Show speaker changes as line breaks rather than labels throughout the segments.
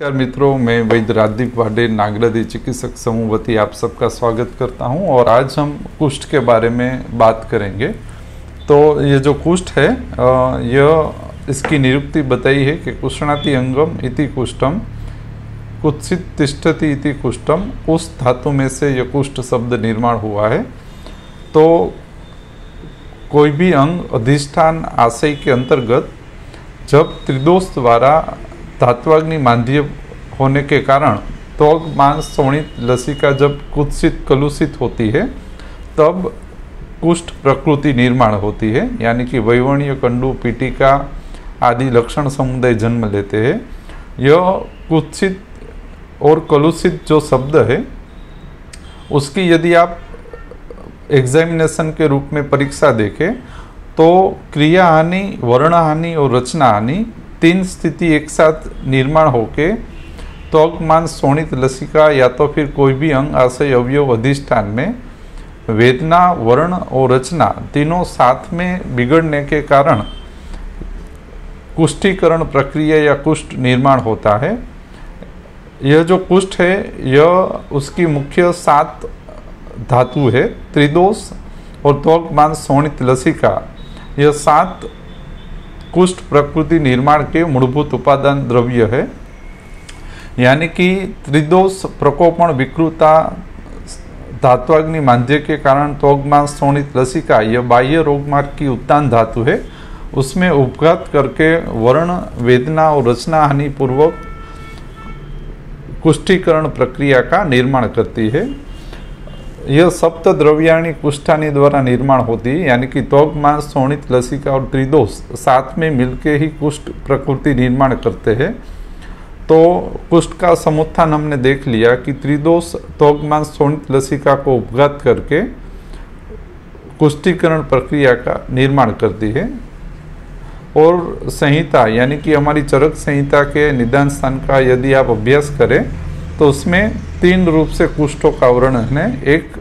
नमस्कार मित्रों, मैं वैद्य राजदीप वाडे नागरादी चिकित्सक समूह वती आप सबका स्वागत करता हूं। और आज हम कुष्ठ के बारे में बात करेंगे। तो ये जो कुष्ठ है यह इसकी निरुक्ति बताई है कि कुष्णाति अंगम इति कुष्ठम कुत्सित तिष्ठति इति कुष्ठम। उस धातु में से यह कुष्ठ शब्द निर्माण हुआ है। तो कोई भी अंग अधिष्ठान आशय के अंतर्गत जब त्रिदोष द्वारा धात्वाग्नि मांद्य होने के कारण त्वग मांस शोणित लसिका जब कुत्सित कलुषित होती है तब कुष्ठ प्रकृति निर्माण होती है, यानी कि वैवण्य कंडू पीटिका आदि लक्षण समुदाय जन्म लेते हैं। यह कुत्सित और कलुषित जो शब्द है उसकी यदि आप एग्जामिनेशन के रूप में परीक्षा देखें तो क्रिया हानि, वर्ण हानि और रचना हानि तीन स्थिति एक साथ निर्माण होके त्वग मांस शोणित लसिका या तो फिर कोई भी अंग आशय अवयव अधिष्ठान में वेदना, वर्ण और रचना तीनों साथ में बिगड़ने के कारण कुष्ठीकरण प्रक्रिया या कुष्ठ निर्माण होता है। यह जो कुष्ठ है यह उसकी मुख्य 7 धातु है, त्रिदोष और त्वग मांस शोणित लसिका। यह 7 कुष्ठ प्रकृति निर्माण के मूलभूत उपादान द्रव्य है, यानी कि त्रिदोष प्रकोपण विकृता धात्वाग्नि मांद्य के कारण त्वग मांस शोणित लसिका यह बाह्य रोगमार्ग की उत्तान धातु है, उसमें उपघात करके वर्ण, वेदना और रचना हानि पूर्वक कुष्ठीकरण प्रक्रिया का निर्माण करती है। यह सप्त द्रव्याणी कुष्ठानी द्वारा निर्माण होती है, यानी कि त्वग मांस शोणित लसिका और त्रिदोष साथ में मिलके ही कुष्ठ प्रकृति निर्माण करते हैं। तो कुष्ठ का समुत्थान हमने देख लिया कि त्रिदोष त्वग मांस शोणित लसिका को उपघात करके कुष्ठीकरण प्रक्रिया का निर्माण करती है। और संहिता यानी कि हमारी चरक संहिता के निदान स्थान का यदि आप अभ्यास करें तो उसमें 3 रूप से कुष्ठों का वर्णन है। एक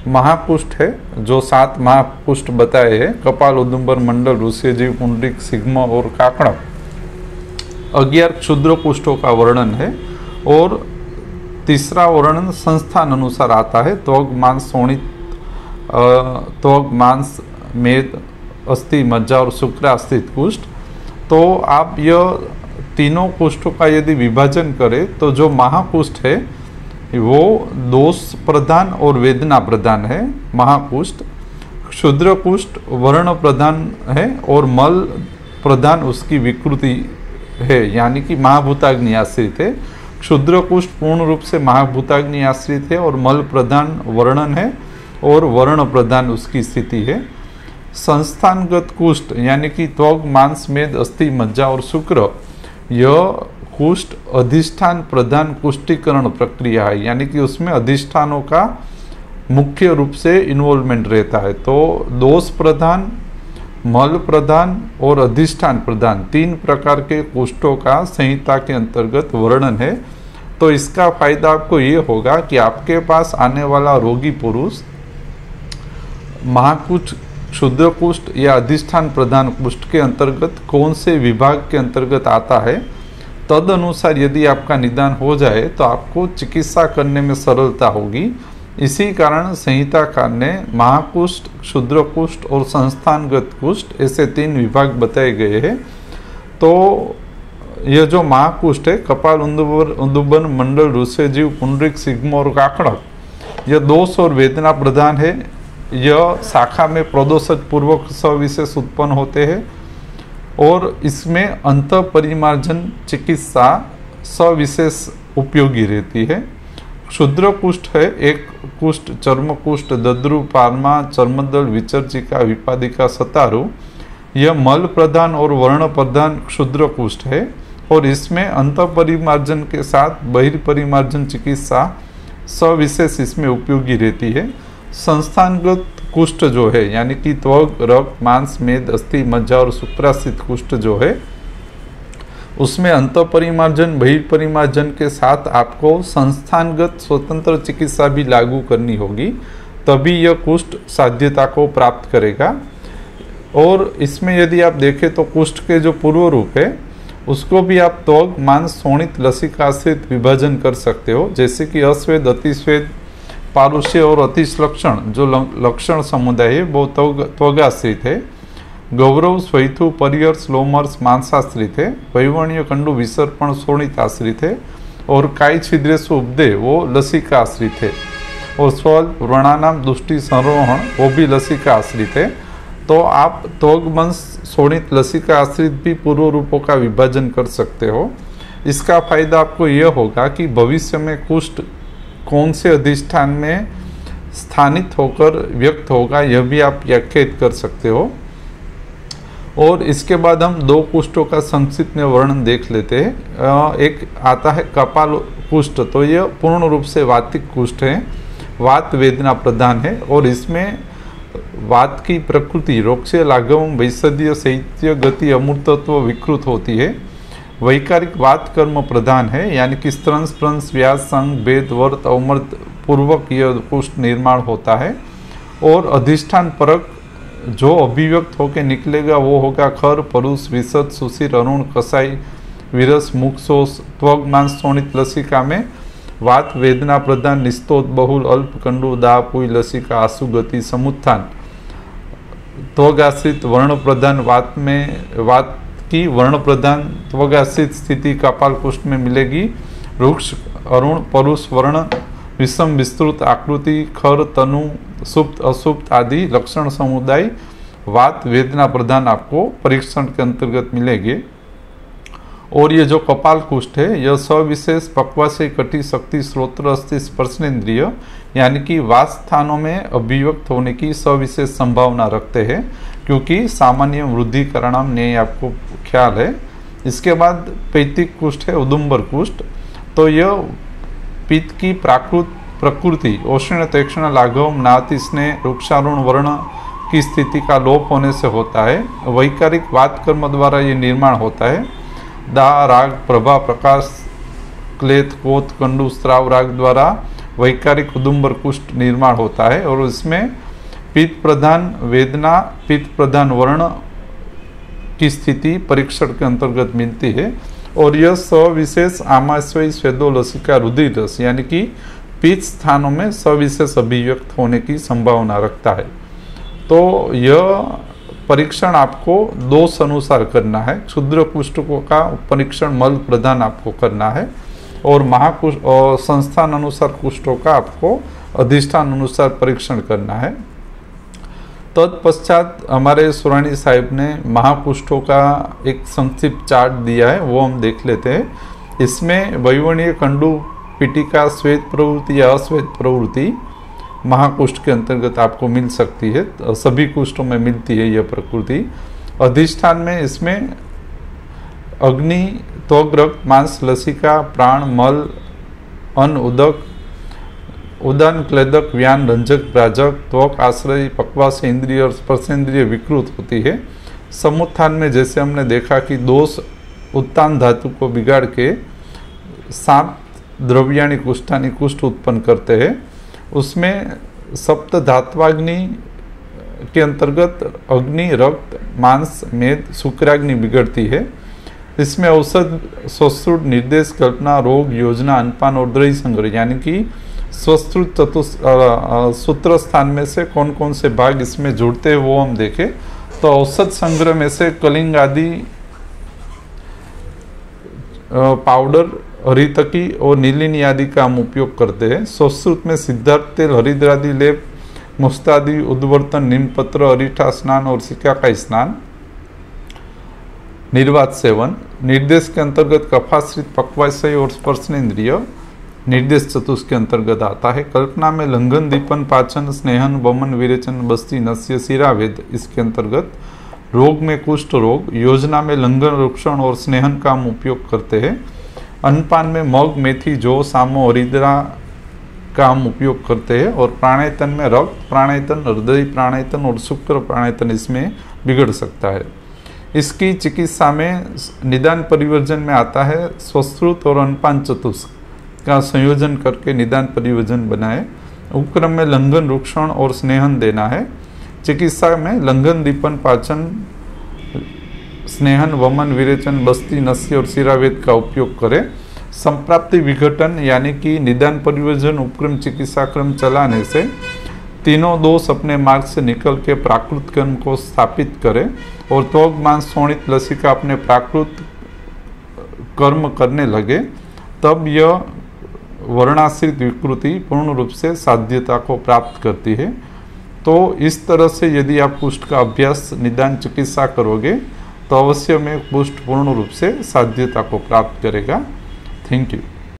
महाकुष्ठ है जो 7 महाकुष्ठ बताए हैं, कपाल, उदुम्बर, मंडल, रुष्यजीव, पुंडरीक, सिग्म और काकणक। 11 क्षुद्र कुष्ठों का वर्णन है। और तीसरा वर्णन संस्थान अनुसार आता है, त्वग मांस शोणित, त्वग मांस मेद, अस्थि, मज्जा और शुक्रास्थित कुष्ठ। तो आप यह तीनों कुष्ठों का यदि विभाजन करें तो जो महाकुष्ठ है वो दोष प्रधान और वेदना प्रधान है महाकुष्ठ। क्षुद्र कुष्ठ वर्ण प्रधान है और मल प्रधान उसकी विकृति है, यानी कि महाभूताग्नि आश्रित है। क्षुद्र कुष्ठ पूर्ण रूप से महाभूताग्नि आश्रित है और मल प्रधान वर्णन है और वर्ण प्रधान उसकी स्थिति है। संस्थानगत कुष्ठ यानी कि त्वग मांस मेद अस्थि मज्जा और शुक्र, यह कुष्ठ अधिष्ठान प्रधान कुष्ठीकरण प्रक्रिया है, यानी कि उसमें अधिष्ठानों का मुख्य रूप से इन्वॉल्वमेंट रहता है। तो दोष प्रधान, मल प्रधान और अधिष्ठान प्रधान 3 प्रकार के कुष्ठों का संहिता के अंतर्गत वर्णन है। तो इसका फायदा आपको ये होगा कि आपके पास आने वाला रोगी पुरुष महाकुष्ठ, क्षुद्र कुष्ठ या अधिष्ठान प्रधान कुष्ठ के अंतर्गत कौन से विभाग के अंतर्गत आता है, तद अनुसार यदि आपका निदान हो जाए तो आपको चिकित्सा करने में सरलता होगी। इसी कारण संहिताकार ने महाकुष्ठ, क्षुद्र कुष्ठ और संस्थानगत कुष्ठ ऐसे 3 विभाग बताए गए हैं। तो यह जो महाकुष्ठ है, कपाल, उदुम्बर, मंडल, रुष्यजीव, पुंडरीक, सिग्म और काकणक, यह दोष और वेदना प्रधान है। यह शाखा में प्रदोषक पूर्वक सविशेष उत्पन्न होते हैं और इसमें अंत परिमार्जन चिकित्सा सविशेष उपयोगी रहती है। क्षुद्र कुष्ठ है एक कुष्ठ, चर्म कुष्ठ, दद्रु, पारमा, चर्मदल, विचर्चिका, विपादिका, सतारु, यह मल प्रधान और वर्ण प्रधान क्षुद्र कुष्ठ है और इसमें अंत परिमार्जन के साथ बहिर्परिमार्जन चिकित्सा सविशेष इसमें उपयोगी रहती है। संस्थानगत कुष्ठ जो है यानी कि त्वग, रक्त, मांस, मेद, अस्थि, मज्जा और शुक्रास्थित कुष्ठ जो है उसमें अंतःपरिमार्जन, बहिर्परिमार्जन के साथ आपको संस्थानगत स्वतंत्र चिकित्सा भी लागू करनी होगी, तभी यह कुष्ठ साध्यता को प्राप्त करेगा। और इसमें यदि आप देखें तो कुष्ठ के जो पूर्व रूप है उसको भी आप त्वग मांस शोणित लसिका आश्रित विभाजन कर सकते हो, जैसे कि अस्वेद, अतिस्वेद, पारुष्य और अतिश्लक्षण जो लक्षण समुदाय है वो त्वगाश्रित है। गौरव, स्वैथु, परियर्स, लोमर्स मांसाश्रित है। वैवर्ण्य, कंडु, विसर्पण शोणित आश्रित है। और काय, छिद्रेशु, उपदे वो लसिका आश्रित है। और स्वल्प, व्रणानाम, दुष्टि, संरोहण वो भी लसिका आश्रित है। तो आप त्वगवंश शोणित लसिका आश्रित भी पूर्व रूपों का विभाजन कर सकते हो। इसका फायदा आपको यह होगा कि भविष्य में कुष्ठ कौन से अधिष्ठान में स्थानित होकर व्यक्त होगा यह भी आप व्याख्यायित कर सकते हो। और इसके बाद हम दो कुष्ठों का संक्षिप्त में वर्णन देख लेते हैं। एक आता है कपाल कुष्ठ, तो यह पूर्ण रूप से वातिक कुष्ठ है, वात वेदना प्रधान है। और इसमें वात की प्रकृति रोक्षीय, लाघवम, वैसद्य, शैत्य, गति, अमूर्तत्व विकृत होती है। वैकारिक वात कर्म प्रधान है, यानी कि स्त्रंस, प्रंस, व्यास, संग, भेद, वर्त, अमृत पूर्वक यह कुष्ठ निर्माण होता है। और अधिष्ठान परक जो अभिव्यक्त होकर निकलेगा वो होगा खर, परुष, विशद, सुशिर, अरुण, कसाई, विरस, मुक्षोष। त्वग मांस शोणित लसिका में वात वेदना प्रधान, निस्तोत, बहुल, अल्प, कंडु, दाह, पुई, लसिका, आसु, गति, समुत्थान। त्वगाश्रित वर्ण प्रधान वात में वात की वर्ण प्रधान त्वगाश्रित स्थिति कपाल कुष्ठ में मिलेगी। रुक्ष, अरुण, परुष वर्ण, विषम विस्तृत आकृति, खर, तनु, सुप्त, असुप्त आदि लक्षण समुदाय वात वेदना प्रधान आपको परीक्षण के अंतर्गत मिलेंगे। और ये जो कपाल कुष्ठ है यह सविशेष पक्वाशय, कटी, शक्ति, श्रोत्र, अस्थि, स्पर्शनेन्द्रिय यानी कि वास स्थानों में अभिव्यक्त होने की सविशेष संभावना रखते हैं, क्योंकि सामान्य वृद्धि करणाम न्याय आपको ख्याल है। इसके बाद पैतिक कुष्ठ है उदुम्बर कुष्ठ, तो यह पित्त की प्रकृति औष्ण्य, तीक्ष्ण, लाघव, नाति, स्नेह, वृक्षारुण वर्ण की स्थिति का लोप होने से होता है। वैकारिक वात कर्म द्वारा ये निर्माण होता है। दाह, राग, प्रभा, प्रकाश, क्लेथ, कोत, कंडु, स्त्राव राग द्वारा वैकारिक उदुम्बर कुष्ठ निर्माण होता है। और इसमें पित्त प्रधान वेदना, पित्त प्रधान वर्ण की स्थिति परीक्षण के अंतर्गत मिलती है। और यह सविशेष आमाशय, स्वेदो, लसिका, रुधिर रस यानी कि पित्त स्थानों में सविशेष अभिव्यक्त होने की संभावना रखता है। तो यह परीक्षण आपको दोष अनुसार करना है। क्षुद्र कुष्ठों का परीक्षण मल प्रधान आपको करना है और महाकुष्ठ और संस्थान अनुसार कुष्ठों का आपको अधिष्ठान अनुसार परीक्षण करना है। तत्पश्चात हमारे सुरानी साहिब ने महाकुष्ठों का एक संक्षिप्त चार्ट दिया है, वो हम देख लेते हैं। इसमें वैवर्णीय, कंडु, पिटिका, श्वेत प्रवृत्ति या अश्वेत प्रवृत्ति महाकुष्ठ के अंतर्गत आपको मिल सकती है, सभी कुष्ठों में मिलती है यह प्रकृति। अधिष्ठान में इसमें अग्नि, त्वग, रक्त, मांस, लसिका, प्राण, मल, अन्न, उदक, उदान, क्लेदक, व्यान, रंजक, प्राजक, त्वक, आश्रय, पक्वास, इंद्रिय और स्पर्शेंद्रिय विकृत होती है। समुत्थान में जैसे हमने देखा कि दोष उत्तान धातु को बिगाड़ के सांप द्रव्याणी कुष्ठानी कुष्ठ उत्पन्न करते हैं, उसमें सप्त धात्वाग्नि के अंतर्गत अग्नि, रक्त, मांस, मेद, शुक्राग्नि बिगड़ती है। इसमें औषध, स्वश्रुत, निर्देश, कल्पना, रोग, योजना, अनपान और द्रव्य संग्रह यानी कि स्वश्रुत सूत्र स्थान में से कौन कौन से भाग इसमें जुड़ते हैं वो हम देखें। तो औषध संग्रह में से कलिंग आदि पाउडर, हरितकी और नीलिनी आदि का हम उपयोग करते हैं। स्वश्रुत में सिद्धार्थ तेल, हरिद्रादि लेप, मुस्तादि, उद्वर्तन, नीमपत्र, अरीठा स्नान और सिक्का का स्नान। निर्वात सेवन। निर्देश के अंतर्गत कफाश्रित, पक्वाशय और स्पर्शनेन्द्रिय निर्देश चतुष के अंतर्गत आता है। कल्पना में लंघन, दीपन, पाचन, स्नेहन, वमन, विरेचन, बस्ती, नस्य, शिरावेद इसके अंतर्गत। रोग में कुष्ठ रोग। योजना में लंघन, रुक्षण और स्नेहन का हम उपयोग करते हैं। अन्नपान में मग, मेथी, जौ, सामो, हरिद्रा का हम उपयोग करते हैं। और प्राणायतन में रक्त प्राणायतन, हृदय प्राणायतन और शुक्र प्राणायतन इसमें बिगड़ सकता है। इसकी चिकित्सा में निदान परिवर्जन में आता है स्वश्रुत और अन्नपान चतुष का संयोजन करके निदान परिवर्जन बनाए। उपक्रम में लंघन, रुक्षण और स्नेहन देना है। चिकित्सा में लंघन, दीपन, पाचन, स्नेहन, वमन, विरेचन, बस्ती, नस्य और शिरावेद का उपयोग करें। संप्राप्ति विघटन यानी कि निदान, परिवर्जन, उपक्रम, चिकित्सा क्रम चलाने से तीनों दोष अपने मार्ग से निकल के प्राकृत कर्म को स्थापित करें और त्वग, मांस, शोणित, लसिका अपने प्राकृत कर्म करने लगे, तब यह वर्णाश्रित विकृति पूर्ण रूप से साध्यता को प्राप्त करती है। तो इस तरह से यदि आप कुष्ठ का अभ्यास, निदान, चिकित्सा करोगे तो अवश्य में कुष्ठ पूर्ण रूप से साध्यता को प्राप्त करेगा। Thank you.